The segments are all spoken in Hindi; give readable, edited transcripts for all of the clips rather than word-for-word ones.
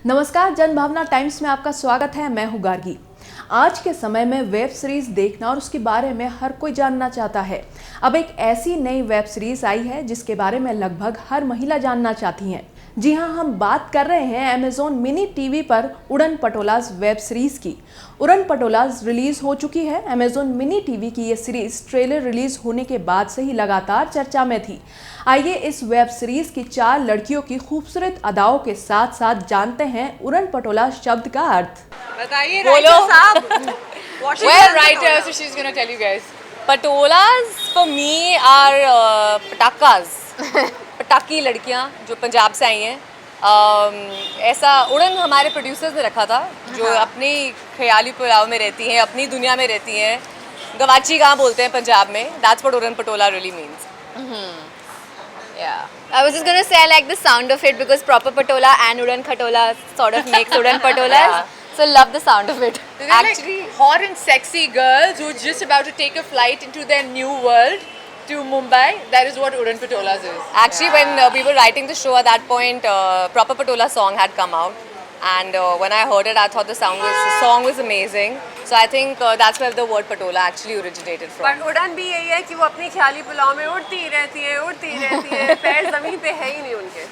नमस्कार, जन भावना टाइम्स में आपका स्वागत है। मैं हूं गार्गी। आज के समय में वेब सीरीज देखना और उसके बारे में हर कोई जानना चाहता है। अब एक ऐसी नई वेब सीरीज आई है जिसके बारे में लगभग हर महिला जानना चाहती हैं। जी हां, हम बात कर रहे हैं अमेज़न मिनी टीवी पर उड़न पटोलाज़ वेब सीरीज की। उड़न पटोलाज़ रिलीज हो चुकी है। अमेज़न मिनी टीवी की ये सीरीज ट्रेलर रिलीज होने के बाद से ही लगातार चर्चा में थी। आइए इस वेब सीरीज की 4 लड़कियों की खूबसूरत अदाओं के साथ साथ जानते हैं उड़न पटोलाज़ शब्द का अर्थ। बताइए राइटर साहब। Well, writer, so she's gonna tell you guys. Patolas for me are patakas. पटाकी लड़कियाँ जो पंजाब से आई हैं। ऐसा उड़न हमारे प्रोड्यूसर्स ने रखा था जो अपनी ख्याली पुलाव में रहती हैं, अपनी दुनिया में रहती हैं। गवाची कहाँ बोलते हैं पंजाब में। That's what उड़न Patola really means. Yeah. I was just gonna say I like the sound of it because proper patola and udan khatola sort of makes udan patolas. Yeah. So love the sound of it. They're actually hot and sexy girls who are just about to take a flight into their new world to Mumbai. That is what Udan Patolas is. Actually, when we were writing the show at that point, Proper Patola song had come out, and when I heard it, I thought the song was amazing. So I think that's where the word Patola actually originated from. पर उड़न भी यही है कि वो अपनी ख्याली पुलाव में उड़ती रहती है, पैर जमीन पे है ही नहीं उनके।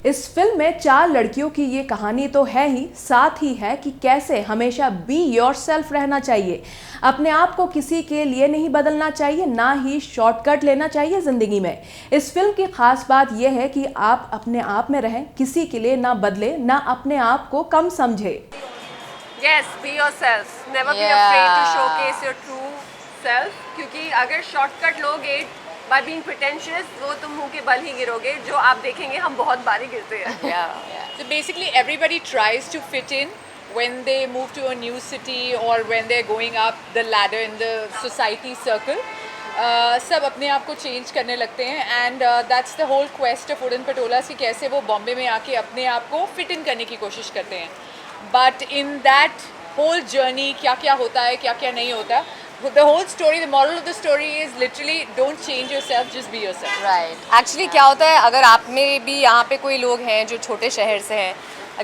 इस फिल्म में 4 लड़कियों की ये कहानी तो है ही, साथ ही है कि कैसे हमेशा बी योरसेल्फ रहना चाहिए। अपने आप को किसी के लिए नहीं बदलना चाहिए, ना ही शॉर्टकट लेना चाहिए जिंदगी में। इस फिल्म की खास बात यह है कि आप अपने आप में रहें, किसी के लिए ना बदले, ना अपने आप को कम समझे। Yes, be yourself. Never be afraid to showcase your true self. क्योंकि अगर शॉर्टकट लोगे by being pretentious, वो तुम मुंह के बल ही गिरोगे, जो आप देखेंगे हम बहुत बारी गिरते हैं। So basically, everybody tries to fit in when they move to a new city or when they're going up the ladder in the society circle. सब अपने आप को चेंज करने लगते हैं and that's the whole quest of Udan Patola कि कैसे वो बॉम्बे में आके अपने आप को फिट इन करने की कोशिश करते हैं। But in that whole journey क्या क्या होता है, क्या क्या नहीं होता, the whole story, the moral of the story is literally don't change yourself, just be yourself. Right. Actually क्या होता है, अगर आप में भी यहाँ पे कोई लोग हैं जो छोटे शहर से हैं,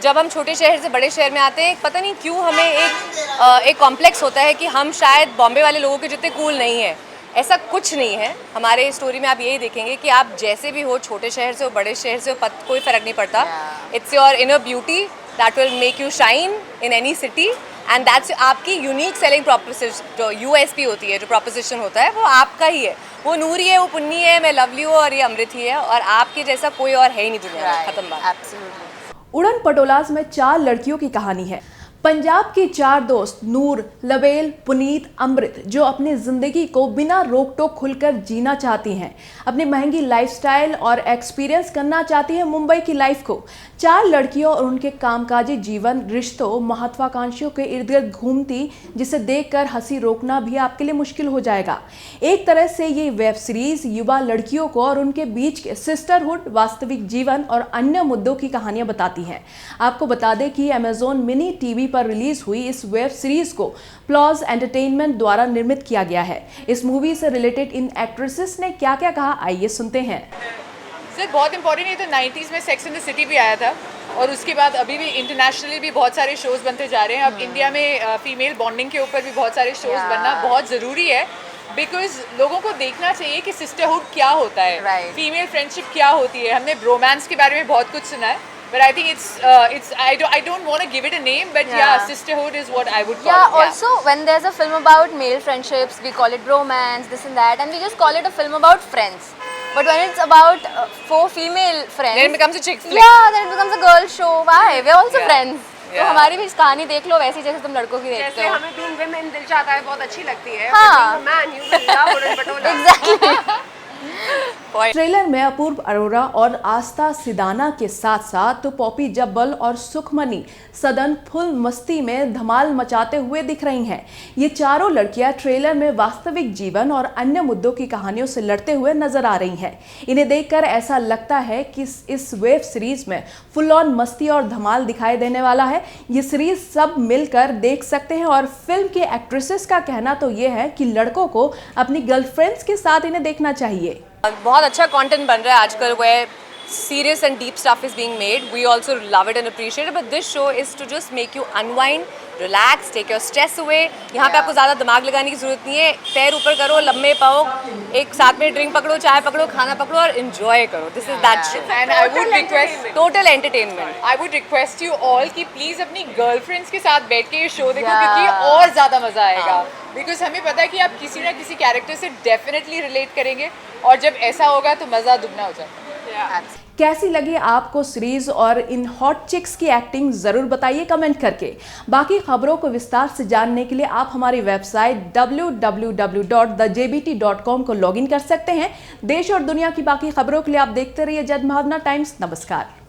जब हम छोटे शहर से बड़े शहर में आते हैं, पता नहीं क्यों हमें एक कॉम्प्लेक्स होता है कि हम शायद बॉम्बे वाले लोगों के जितने कूल नहीं हैं। ऐसा कुछ नहीं है। हमारे स्टोरी में आप यही देखेंगे कि आप जैसे भी हो, छोटे शहर से हो, बड़े शहर से हो, कोई फ़र्क नहीं पड़ता। It's your inner beauty that will make you shine in any city and that's आपकी यूनिक सेलिंग प्रोपोजिशन, जो यूएसपी होती है, जो प्रोपोजिशन होता है, वो आपका ही है। वो नूरी है, वो पुन्नी है, मैं लवली हूँ और ये अमृत ही है, और आपके जैसा कोई और है ही नहीं दुनिया में। खत्म बात। Absolutely. उड़न पटोलाज़ में 4 लड़कियों की कहानी है। पंजाब की 4 दोस्त नूर, लवेल, पुनीत, अमृत, जो अपनी जिंदगी को बिना रोक टोक खुलकर जीना चाहती हैं, अपनी महंगी लाइफस्टाइल और एक्सपीरियंस करना चाहती हैं मुंबई की लाइफ को। 4 लड़कियों और उनके कामकाजी जीवन, रिश्तों, महत्वाकांक्षियों के इर्द गिर्द घूमती, जिसे देखकर हंसी रोकना भी आपके लिए मुश्किल हो जाएगा। एक तरह से ये वेब सीरीज युवा लड़कियों को और उनके बीच के सिस्टरहुड, वास्तविक जीवन और अन्य मुद्दों की कहानियां बताती हैं। आपको बता दें कि अमेज़न मिनी टीवी पर रिलीज हुई इस वेब सीरीज को प्लॉज एंटरटेनमेंट द्वारा निर्मित किया गया है। इस मूवी से रिलेटेड इन एक्ट्रेसेस ने क्या क्या कहा, आइए सुनते हैं। सर बहुत इंपॉर्टेंट, ये तो 90s में सेक्स इन द सिटी भी आया था, और उसके बाद अभी भी इंटरनेशनली भी बहुत सारे शोज़ बनते जा रहे हैं। अब इंडिया में फीमेल बॉन्डिंग के ऊपर भी बहुत सारे शोज़ बनना बहुत ज़रूरी है, बिकॉज लोगों को देखना चाहिए कि सिस्टरहुड क्या होता है, फीमेल फ्रेंडशिप क्या होती है। हमने रोमांस के बारे में बहुत कुछ सुना है, but I think I don't want to give it a name, but yeah, sisterhood is what I would call it. Also when there's a film about male friendships, we call it romance, this and that, and we just call it a film about friends. But when it's about 4 female friends, then it becomes a chick flick. Yeah, then it becomes a girl show. Why? We're also friends. तो हमारी भी कहानी देख लो वैसी जैसे तुम लड़कों की देखते हो। जैसे हमें being women दिल चाहता है, बहुत अच्छी लगती है। हाँ। Man, you will love उड़न पटोला। Exactly. ट्रेलर में अपूर्व अरोरा और आस्था सिदाना के साथ साथ पॉपी जब्बल और सुखमनी सदन फुल मस्ती में धमाल मचाते हुए दिख रही हैं। ये चारों लड़कियां ट्रेलर में वास्तविक जीवन और अन्य मुद्दों की कहानियों से लड़ते हुए नजर आ रही हैं। इन्हें देखकर ऐसा लगता है कि इस वेब सीरीज में फुल ऑन मस्ती और धमाल दिखाई देने वाला है। ये सीरीज सब मिलकर देख सकते हैं और फिल्म के एक्ट्रेसेस का कहना तो ये है कि लड़कों को अपनी गर्लफ्रेंड्स के साथ इन्हें देखना चाहिए। बहुत अच्छा कंटेंट बन रहा है आजकल, वे serious and deep stuff is being made. We also love it and appreciate it. But this show is to just make you unwind, relax, take your stress away. यहाँ पे आपको ज़्यादा दिमाग लगाने की ज़रूरत नहीं है. पैर ऊपर करो, लम्बे पाओ, एक साथ में ड्रिंक पकड़ो, चाय पकड़ो, खाना पकड़ो और enjoy करो. This is that show. And I would request Total entertainment. I would request you all कि प्लीज़ अपनी गर्लफ्रेंड्स के साथ बैठ के ये शो देखो क्योंकि और ज़्यादा मज़ा आएगा. बिकॉज हमें पता है कि आप किसी ना किसी कैरेक्टर से डेफिनेटली रिलेट करेंगे और जब ऐसा होगा तो मज़ा दुगना हो जाएगा. कैसी लगी आपको सीरीज और इन हॉट चिक्स की एक्टिंग जरूर बताइए कमेंट करके. बाकी खबरों को विस्तार से जानने के लिए आप हमारी वेबसाइट www.thejbt.com को लॉगिन कर सकते हैं. देश और दुनिया की बाकी खबरों के लिए आप देखते रहिए जनभावना टाइम्स. नमस्कार.